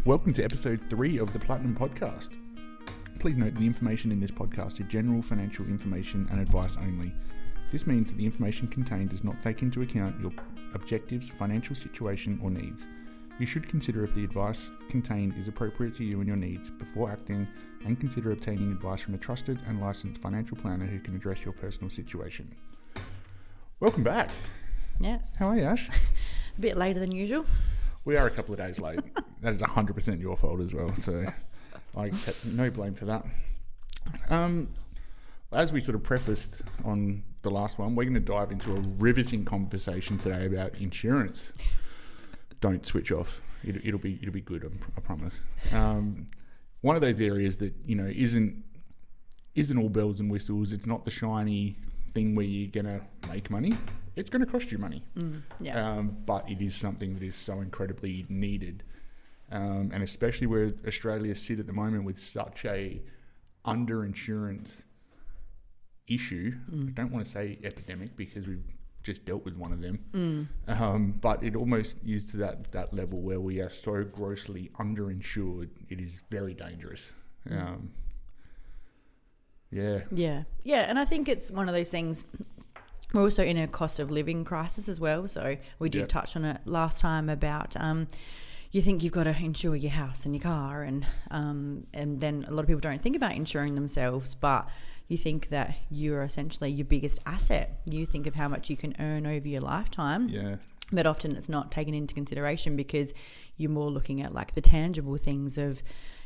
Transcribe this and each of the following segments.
Welcome to episode 3 of the Platinum Podcast. Please note that the information in this podcast is general financial information and advice only. This means that the information contained does not take into account your objectives, financial situation, or needs. You should consider if the advice contained is appropriate to you and your needs before acting, and consider obtaining advice from a trusted and licensed financial planner who can address your personal situation. Welcome back. Yes. How are you, Ash? A bit later than usual. We are a couple of days late. That is 100% your fault as well, so I take no blame for that. As we sort of prefaced on the last one, we're going to dive into a riveting conversation today about insurance. Don't switch off. It'll be good, I promise. One of those areas that, you know, isn't all bells and whistles. It's not the shiny thing where you're going to make money. It's going to cost you money. But it is something that is so incredibly needed. And especially where Australia sit at the moment with such a under-insurance issue. I don't want to say epidemic because we've just dealt with one of them. But it almost is to that level where we are so grossly underinsured. It is very dangerous. Yeah. And I think it's one of those things. We're also in a cost of living crisis as well. So we did touch on it last time about you think you've got to insure your house and your car, and then a lot of people don't think about insuring themselves, but you think that you're essentially your biggest asset. You think of how much you can earn over your lifetime. Yeah. But often it's not taken into consideration because you're more looking at like the tangible things of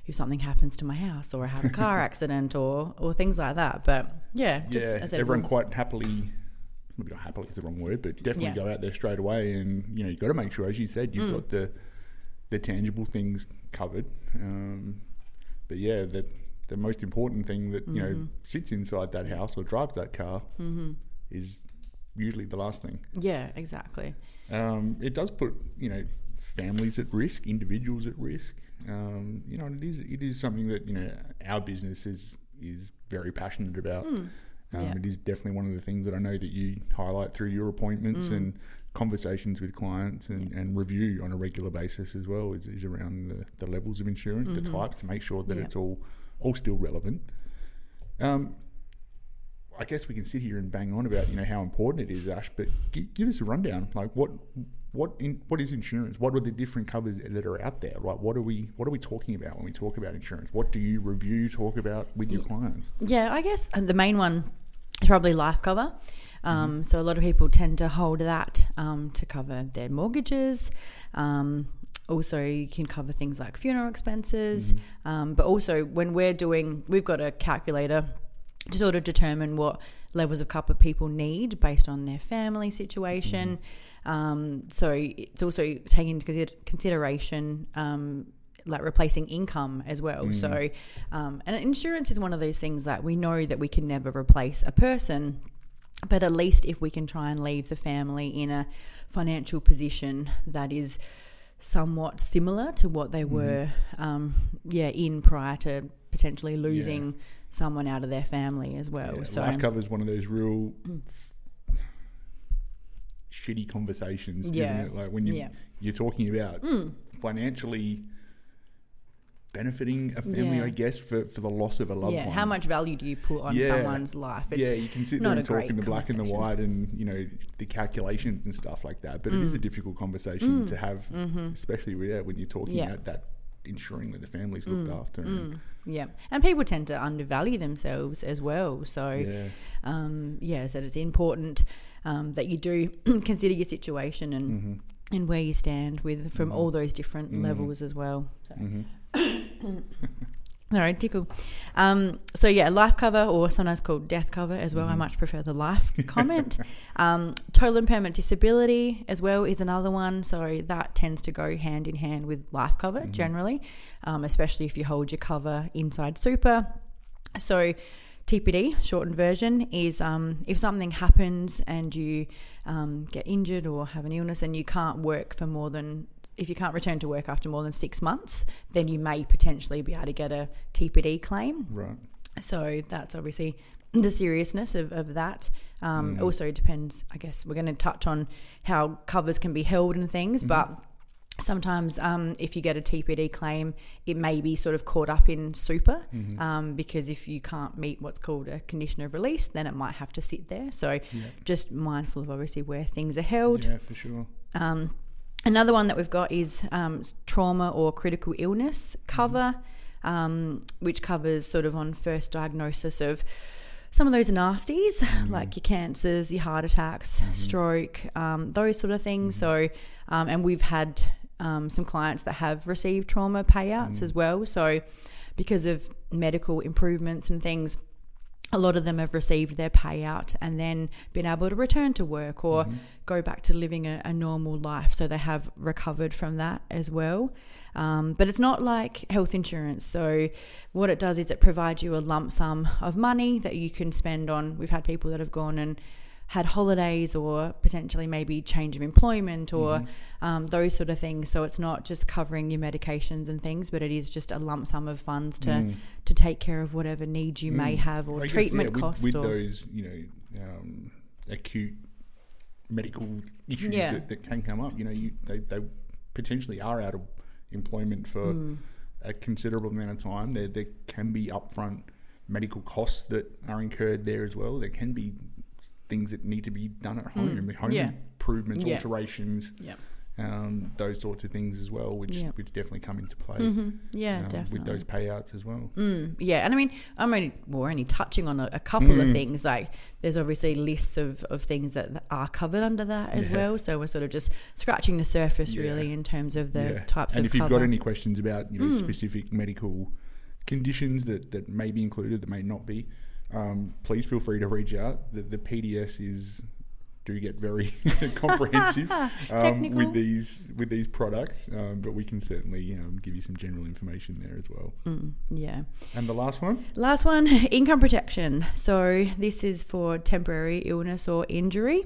if something happens to my house or I have a car accident or things like that. But as everyone quite happily, maybe not happily is the wrong word, but definitely go out there straight away, and you know you've got to make sure, as you said, you've got the tangible things covered. But the most important thing that you know sits inside that house or drives that car is usually the last thing. Yeah, exactly. It does put families at risk, individuals at risk. And it is something that our business is very passionate about. It is definitely one of the things that I know that you highlight through your appointments and conversations with clients and review on a regular basis as well is around the levels of insurance, the types, to make sure that it's all still relevant. I guess we can sit here and bang on about how important it is, Ash, but give us a rundown. Like what is insurance? What are the different covers that are out there? Right? What are we talking about when we talk about insurance? What do you talk about with your clients? Yeah, I guess the main one is probably life cover. So a lot of people tend to hold that to cover their mortgages. Also, you can cover things like funeral expenses. But also when we've got a calculator to sort of determine what levels of cover people need based on their family situation. So it's also taking into consideration like replacing income as well. So and insurance is one of those things that we know that we can never replace a person, but at least if we can try and leave the family in a financial position that is somewhat similar to what they were in prior to potentially losing someone out of their family as well. So life cover is one of those real shitty conversations, isn't it? Like when you're talking about financially benefiting a family, I guess, for the loss of a loved one. How much value do you put on someone's life? It's you can sit there and talk in the black and the white and the calculations and stuff like that, but it is a difficult conversation to have, especially when you're talking about that, ensuring that the family's looked after. And people tend to undervalue themselves as well. So so it's important that you do consider your situation and where you stand from all those different levels as well. So. Sorry, tickle. Life cover, or sometimes called death cover as well. I much prefer the life comment. Total and permanent disability as well is another one. So that tends to go hand in hand with life cover generally, especially if you hold your cover inside super. So TPD, shortened version, is if something happens and you get injured or have an illness and you can't work if you can't return to work after more than 6 months, then you may potentially be able to get a TPD claim. Right. So that's obviously the seriousness of that. Also depends, I guess we're going to touch on how covers can be held and things, but Sometimes if you get a TPD claim, it may be sort of caught up in super because if you can't meet what's called a condition of release, then it might have to sit there. So just mindful of obviously where things are held. Yeah, for sure. Another one that we've got is trauma or critical illness cover, which covers sort of on first diagnosis of some of those nasties, like your cancers, your heart attacks, stroke, those sort of things. So, and we've had some clients that have received trauma payouts as well. So because of medical improvements and things, a lot of them have received their payout and then been able to return to work or go back to living a normal life. So they have recovered from that as well. But it's not like health insurance. So what it does is it provides you a lump sum of money that you can spend on. We've had people that have gone and had holidays or potentially maybe change of employment or those sort of things. So it's not just covering your medications and things, but it is just a lump sum of funds to take care of whatever needs you may have or treatment costs. With those, acute medical issues that can come up, they potentially are out of employment for a considerable amount of time. There can be upfront medical costs that are incurred there as well. There can be things that need to be done at home, home improvements, alterations, those sorts of things as well, which definitely come into play. Definitely. With those payouts as well. And I mean, we're only touching on a couple of things. Like there's obviously lists of things that are covered under that as well. So we're sort of just scratching the surface really in terms of the types and of if cover. you've got any questions about specific medical conditions that may be included, that may not be, please feel free to reach out. The PDS do get very comprehensive with these products, but we can certainly give you some general information there as well. And the last one? Last one, income protection. So this is for temporary illness or injury.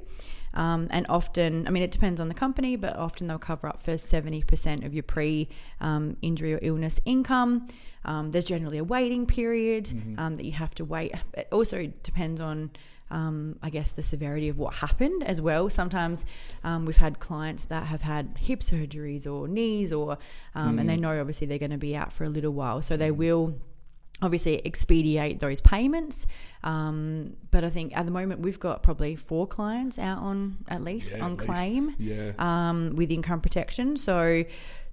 And often, I mean, it depends on the company, but often they'll cover up for 70% of your pre-injury or illness income. There's generally a waiting period that you have to wait. It also depends on, I guess, the severity of what happened as well. Sometimes we've had clients that have had hip surgeries or knees and they know obviously they're going to be out for a little while. So they will obviously expedite those payments. But I think at the moment we've got probably 4 clients out on claim with income protection. So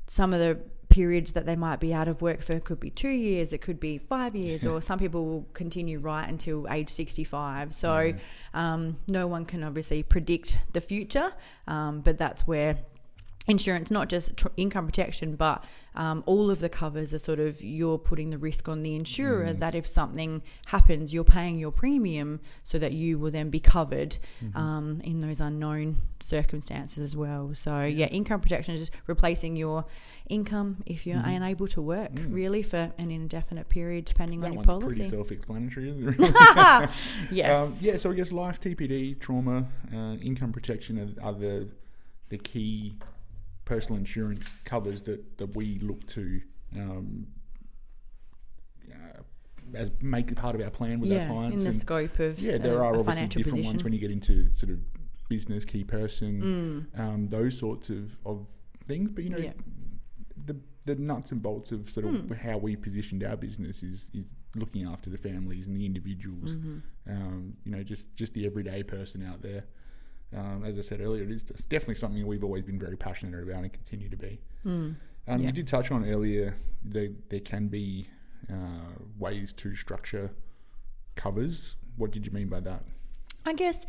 some of the periods that they might be out of work for could be 2 years, it could be 5 years, or some people will continue right until age 65. So no one can obviously predict the future, but that's where insurance, not just income protection, but all of the covers are sort of, you're putting the risk on the insurer that if something happens, you're paying your premium so that you will then be covered in those unknown circumstances as well. So income protection is just replacing your income if you're unable to work really for an indefinite period, depending on your policy. Pretty self-explanatory, isn't it? Yes. So I guess life, TPD, trauma, income protection are the key personal insurance covers that we look to as make it part of our plan with our clients. In the scope of there are obviously different position. ones when you get into sort of business, key person, those sorts of things. But the nuts and bolts of sort of how we positioned our business is looking after the families and the individuals. Just the everyday person out there. As I said earlier, it's definitely something we've always been very passionate about and continue to be. You did touch on earlier there can be ways to structure covers. What did you mean by that? I guess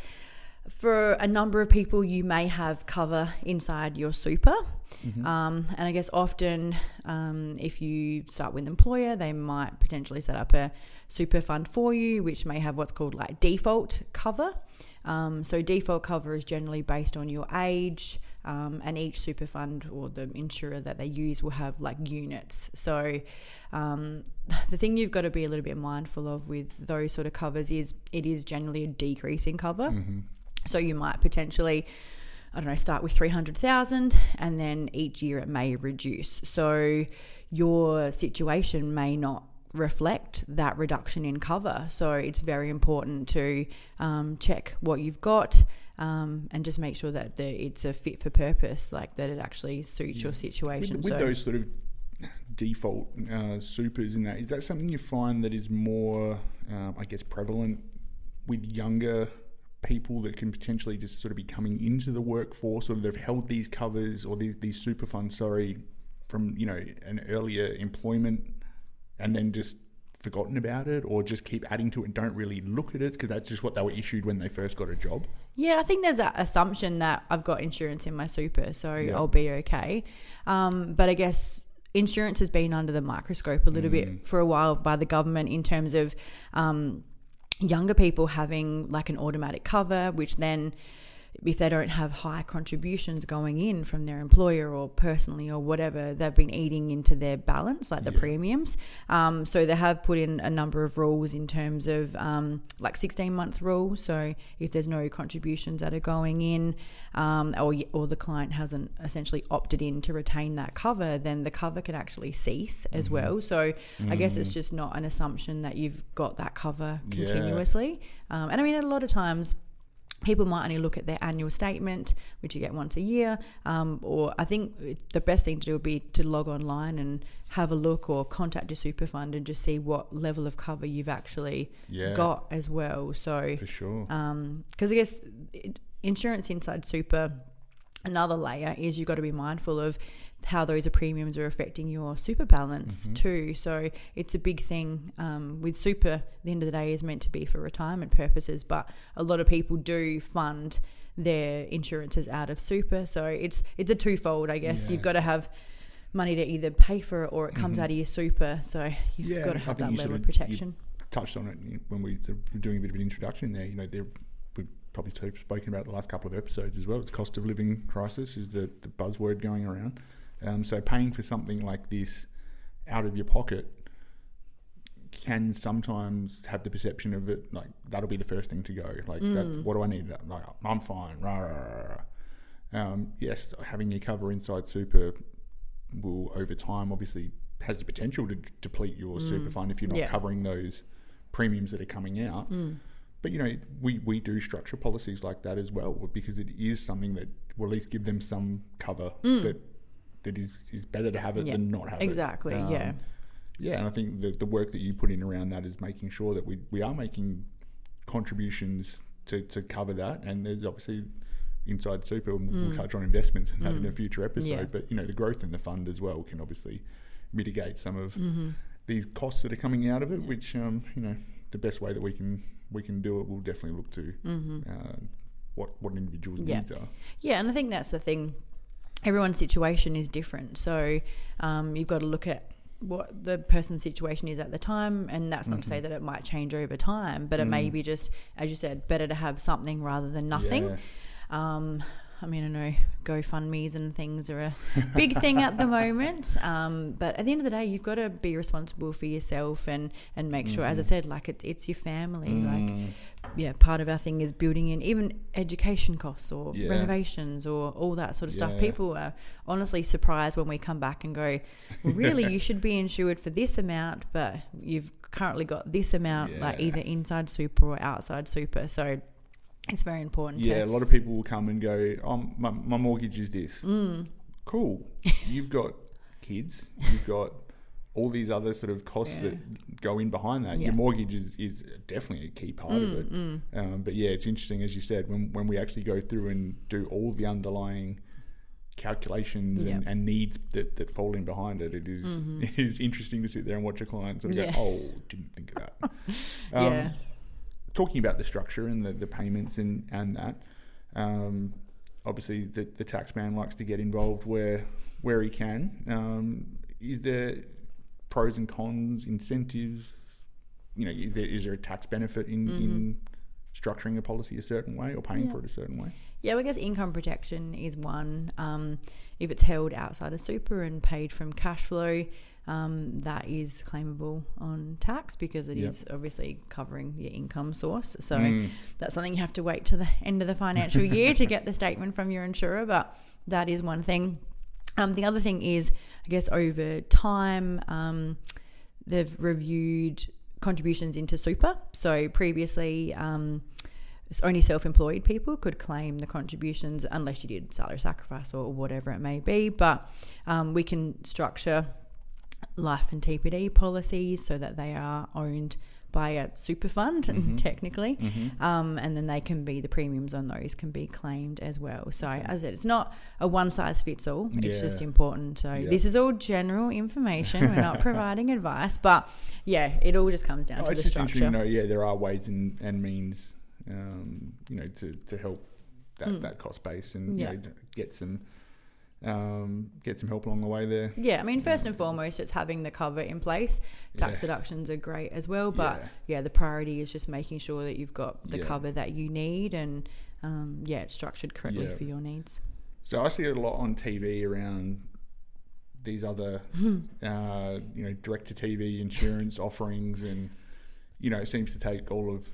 for a number of people, you may have cover inside your super. And I guess often if you start with an employer, they might potentially set up a super fund for you, which may have what's called like default cover. So default cover is generally based on your age, and each super fund or the insurer that they use will have like units. So the thing you've got to be a little bit mindful of with those sort of covers is it is generally a decrease in cover. So you might potentially, start with 300,000 and then each year it may reduce. So your situation may not reflect that reduction in cover. So it's very important to check what you've got, and just make sure that it's a fit for purpose, like that it actually suits your situation. With those sort of default supers in that, is that something you find that is more, I guess, prevalent with younger people that can potentially just sort of be coming into the workforce, or they've held these covers or these super funds, from, an earlier employment and then just forgotten about it, or just keep adding to it and don't really look at it because that's just what they were issued when they first got a job? Yeah, I think there's that assumption that I've got insurance in my super, so I'll be okay. But I guess insurance has been under the microscope a little bit for a while by the government in terms of younger people having like an automatic cover, which then if they don't have high contributions going in from their employer or personally or whatever, they've been eating into their balance, like the premiums. So they have put in a number of rules in terms of like 16-month rule. So if there's no contributions that are going in, or the client hasn't essentially opted in to retain that cover, then the cover can actually cease as well. So I guess it's just not an assumption that you've got that cover continuously. And I mean, a lot of times people might only look at their annual statement, which you get once a year, or I think the best thing to do would be to log online and have a look, or contact your super fund and just see what level of cover you've actually got as well. So for sure, because I guess insurance inside super, another layer is you've got to be mindful of how those premiums are affecting your super balance too. So it's a big thing with super. At the end of the day is meant to be for retirement purposes, but a lot of people do fund their insurances out of super. So it's a twofold, I guess. You've got to have money to either pay for it or it comes out of your super. So you've got to have that level of protection. You touched on it when we were doing a bit of an introduction there. We've probably spoken about the last couple of episodes as well. It's cost of living crisis is the buzzword going around. So paying for something like this out of your pocket can sometimes have the perception of it like that'll be the first thing to go. Like, what do I need? Like, I'm fine. Rah, rah, rah. Yes, having your cover inside super will, over time, obviously has the potential to deplete your super fund if you're not covering those premiums that are coming out. But, we do structure policies like that as well, because it is something that will at least give them some cover that is better to have it than not have it. Exactly, Yeah, and I think the work that you put in around that is making sure that we are making contributions to cover that. And there's obviously inside super, we'll touch on investments and that in a future episode, but the growth in the fund as well can obviously mitigate some of these costs that are coming out of it, which the best way that we can do it, we'll definitely look to what an individual's needs are. Yeah, and I think that's the thing. Everyone's situation is different, so you've got to look at what the person's situation is at the time, and that's not to say that it might change over time, but it may be just, as you said, better to have something rather than nothing. I mean, I know GoFundMes and things are a big thing at the moment, but at the end of the day, you've got to be responsible for yourself and make sure, as I said, like it's your family. Like, part of our thing is building in even education costs or renovations or all that sort of stuff. People are honestly surprised when we come back and go, well, really, you should be insured for this amount, but you've currently got this amount, like either inside super or outside super. So it's very important. A lot of people will come and go, my mortgage is this. Cool. You've got kids. You've got all these other sort of costs that go in behind that. Your mortgage is definitely a key part of it. But it's interesting, as you said, when we actually go through and do all the underlying calculations and needs that fall in behind it, it is interesting to sit there and watch a client sort of go, oh, didn't think of that. Talking about the structure and the payments and that, obviously the tax man likes to get involved where he can. Is there pros and cons, incentives? Is there a tax benefit in structuring a policy a certain way or paying for it a certain way? I guess income protection is one. If it's held outside of super and paid from cash flow, that is claimable on tax because it is obviously covering your income source. So that's something you have to wait to the end of the financial year to get the statement from your insurer, but that is one thing. The other thing is, I guess over time, they've reviewed contributions into super. So previously, only self-employed people could claim the contributions unless you did salary sacrifice or whatever it may be. But we can structure life and TPD policies so that they are owned by a super fund, technically, and then the premiums on those can be claimed as well. So as I said, it's not a one size fits all. It's just important. So this is all general information. We're not providing advice, but it all just comes down to the structure. There are ways and means, to help that cost base and get some help along the way there. Yeah, I mean, first and foremost, it's having the cover in place. Tax deductions are great as well, but the priority is just making sure that you've got the cover that you need and it's structured correctly for your needs. So I see it a lot on TV around these other direct to TV insurance offerings, and it seems to take all of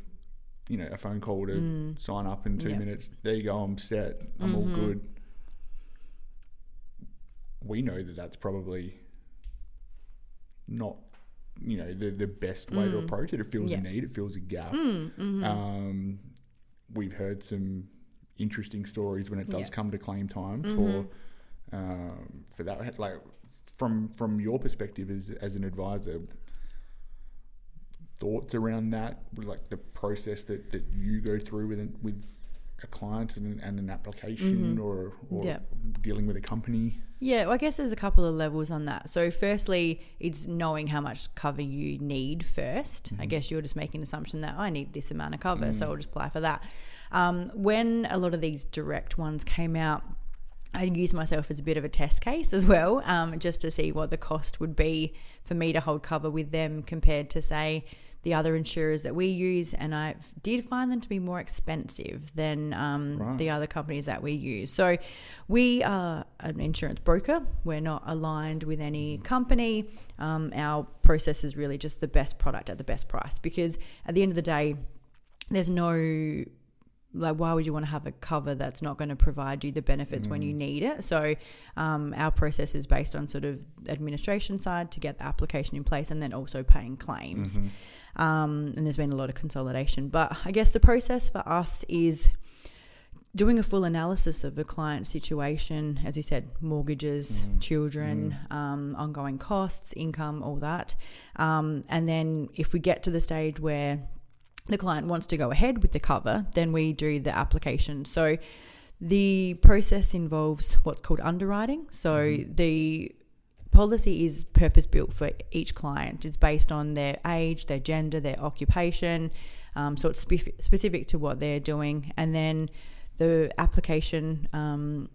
a phone call to sign up in 2 minutes. There you go, I'm set, I'm all good. We know that that's probably not, the best way to approach it. It fills a need, it fills a gap. We've heard some interesting stories when it does come to claim time for that. Like from your perspective as an advisor, thoughts around that, like the process that you go through with a client and an application or dealing with a company? Yeah, well, I guess there's a couple of levels on that. So firstly, it's knowing how much cover you need first. I guess you're just making an assumption that I need this amount of cover, so I'll just apply for that. When a lot of these direct ones came out, I used myself as a bit of a test case as well, just to see what the cost would be for me to hold cover with them compared to, say, the other insurers that we use, and I did find them to be more expensive than the other companies that we use. So we are an insurance broker. We're not aligned with any company. Our process is really just the best product at the best price, because at the end of the day, there's no... why would you want to have a cover that's not going to provide you the benefits when you need it? So our process is based on sort of administration side to get the application in place, and then also paying claims. And there's been a lot of consolidation. But I guess the process for us is doing a full analysis of the client situation, as you said, mortgages, children, ongoing costs, income, all that. And then if we get to the stage where the client wants to go ahead with the cover, then we do the application. So the process involves what's called underwriting. So the policy is purpose built for each client. It's based on their age, their gender, their occupation. So it's specific to what they're doing. And then the application,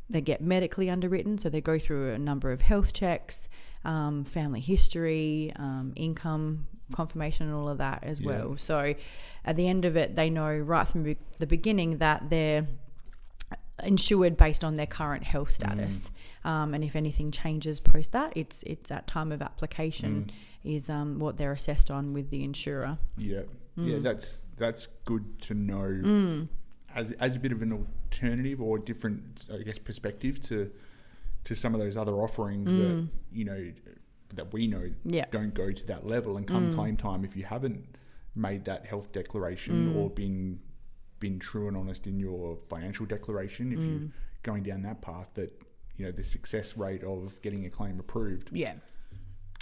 they get medically underwritten. So they go through a number of health checks, family history, income confirmation, and all of that as well. So at the end of it, they know right from the beginning that they're insured based on their current health status. And if anything changes post that, it's at time of application is what they're assessed on with the insurer. Yeah, that's good to know as a bit of an alternative or different, I guess, perspective to some of those other offerings that that we know don't go to that level. And come claim time, if you haven't made that health declaration or been true and honest in your financial declaration, if you're going down that path, that the success rate of getting a claim approved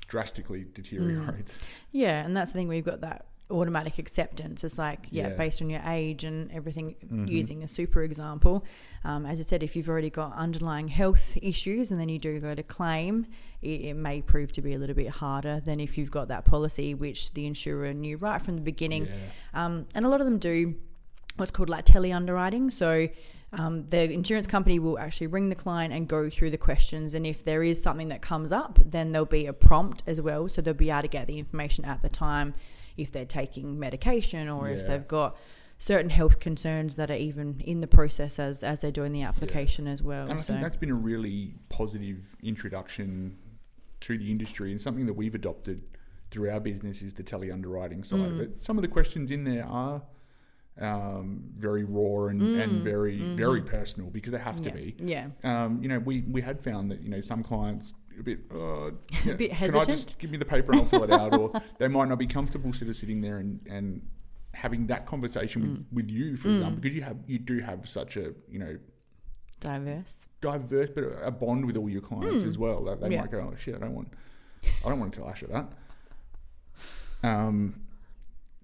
drastically deteriorates. And that's the thing, we've got that automatic acceptance. It's like based on your age and everything, using a super example, as I said, if you've already got underlying health issues and then you do go to claim, it may prove to be a little bit harder than if you've got that policy which the insurer knew right from the beginning. And a lot of them do what's called like tele underwriting. So the insurance company will actually ring the client and go through the questions, and if there is something that comes up, then there'll be a prompt as well, so they'll be able to get the information at the time if they're taking medication or if they've got certain health concerns that are even in the process as they're doing the application as well. And I think that's been a really positive introduction to the industry, and something that we've adopted through our business is the tele underwriting side of it. Some of the questions in there are very raw and very personal, because they have to be. We had found that some clients a bit hesitant. Can I just give me the paper and I'll fill it out? Or they might not be comfortable sort of sitting there and having that conversation with you, for example, because you do have such a, diverse, but a bond with all your clients as well. That they might go, oh shit, I don't want to tell Asher that.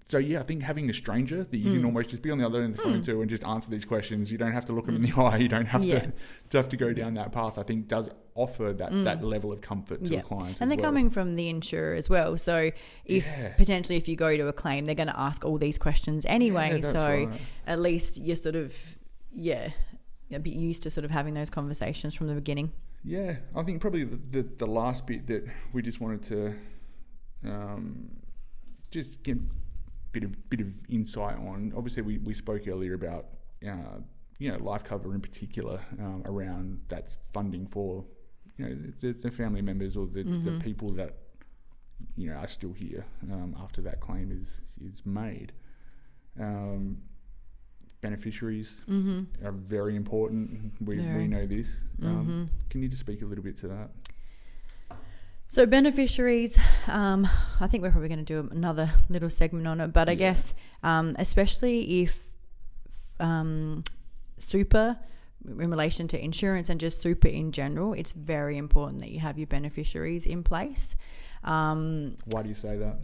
So I think having a stranger that you can almost just be on the other end of the phone to and just answer these questions. You don't have to look them in the eye. You don't have to go down that path. I think does offer that level of comfort to the clients. And they're coming from the insurer as well. So if potentially if you go to a claim, they're going to ask all these questions anyway. So at least you're sort of a bit used to sort of having those conversations from the beginning. Yeah, I think probably the last bit that we just wanted to just get bit of insight on. Obviously, we spoke earlier about life cover in particular around that funding for the family members or the people that are still here after that claim is made. Beneficiaries are very important. We know this. Can you just speak a little bit to that? So beneficiaries, I think we're probably going to do another little segment on it, but I guess especially if super in relation to insurance and just super in general, it's very important that you have your beneficiaries in place. Why do you say that?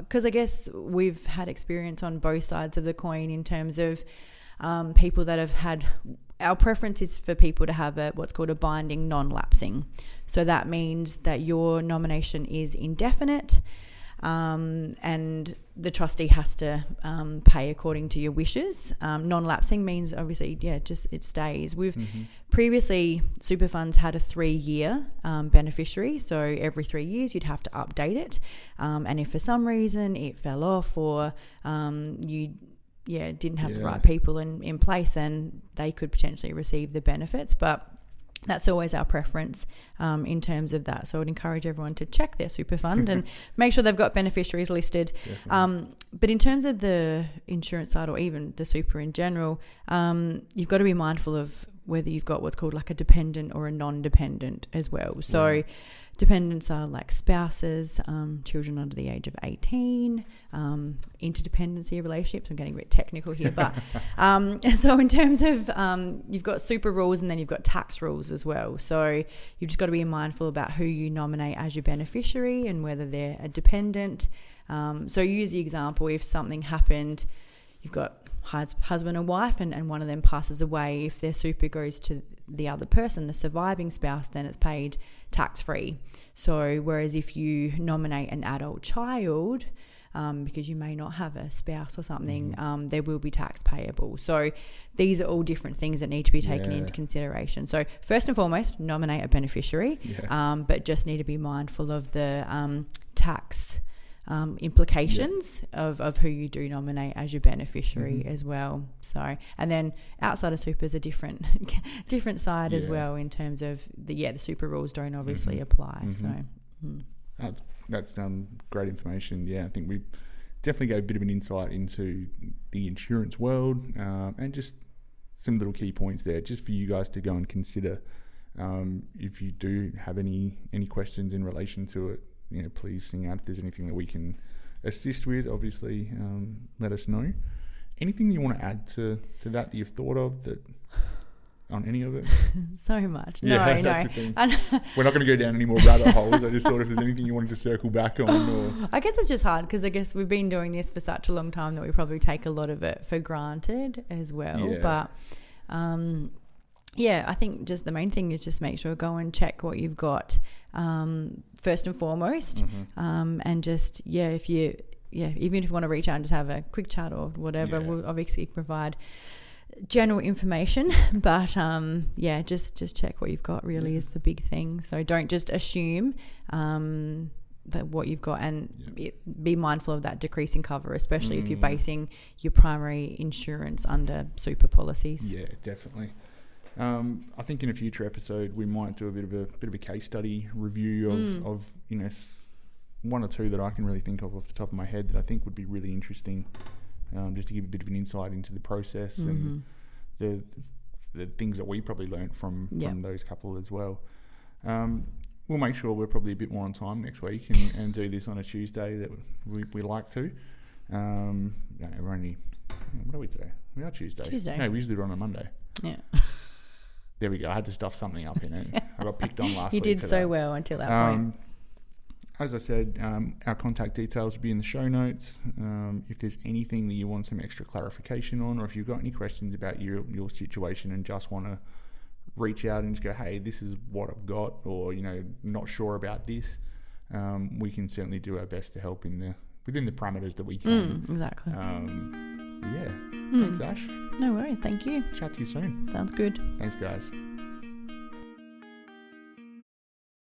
Because I guess we've had experience on both sides of the coin in terms of people that have had... Our preference is for people to have what's called a binding non-lapsing. So that means that your nomination is indefinite and the trustee has to pay according to your wishes. Non-lapsing means obviously, just it stays. We've previously, super funds had a 3-year beneficiary. So every 3 years you'd have to update it. And if for some reason it fell off or you didn't have the right people in place, then they could potentially receive the benefits. But that's always our preference in terms of that. So I would encourage everyone to check their super fund and make sure they've got beneficiaries listed. But in terms of the insurance side or even the super in general, you've got to be mindful of whether you've got what's called like a dependent or a non-dependent as well. So dependents are like spouses, children under the age of 18, interdependency relationships. I'm getting a bit technical here, but so in terms of you've got super rules and then you've got tax rules as well. So you've just got to be mindful about who you nominate as your beneficiary and whether they're a dependent. So use the example, if something happened, you've got husband and wife and one of them passes away. If their super goes to the other person, the surviving spouse, then it's paid tax-free. So whereas if you nominate an adult child, because you may not have a spouse or something, there will be tax payable. So these are all different things that need to be taken into consideration. So first and foremost, nominate a beneficiary, but just need to be mindful of the tax implications of who you do nominate as your beneficiary as well. So, and then outside of super is a different side as well in terms of the super rules don't obviously apply. So that's great information. I think we definitely gave a bit of an insight into the insurance world and just some little key points there just for you guys to go and consider. If you do have any questions in relation to it, please sing out if there's anything that we can assist with. Obviously, let us know. Anything you want to add to that you've thought of that on any of it? So much. That's the thing. We're not going to go down any more rabbit holes. I just thought if there's anything you wanted to circle back on. Or... I guess it's just hard because I guess we've been doing this for such a long time that we probably take a lot of it for granted as well. But I think just the main thing is just make sure go and check what you've got first and foremost, and just if you even if you want to reach out and just have a quick chat or whatever, we'll obviously provide general information, but just check what you've got really is the big thing. So don't just assume that what you've got, and be mindful of that decreasing cover, especially if you're basing your primary insurance under super policies. Definitely. I think in a future episode we might do a bit of a case study review of one or two that I can really think of off the top of my head that I think would be really interesting, just to give a bit of an insight into the process and the things that we probably learnt from those couple as well. We'll make sure we're probably a bit more on time next week and do this on a Tuesday that we like to. We're only, what are we today? We are Tuesday. No, we usually do it on a Monday. Yeah. There we go. I had to stuff something up in it. I got picked on last week. You did so well until that point. As I said, our contact details will be in the show notes. If there's anything that you want some extra clarification on, or if you've got any questions about your situation and just want to reach out and just go, hey, this is what I've got, or, not sure about this, we can certainly do our best to help within the parameters that we can. Exactly. Thanks, Ash. No worries. Thank you. Chat to you soon. Sounds good. Thanks, guys.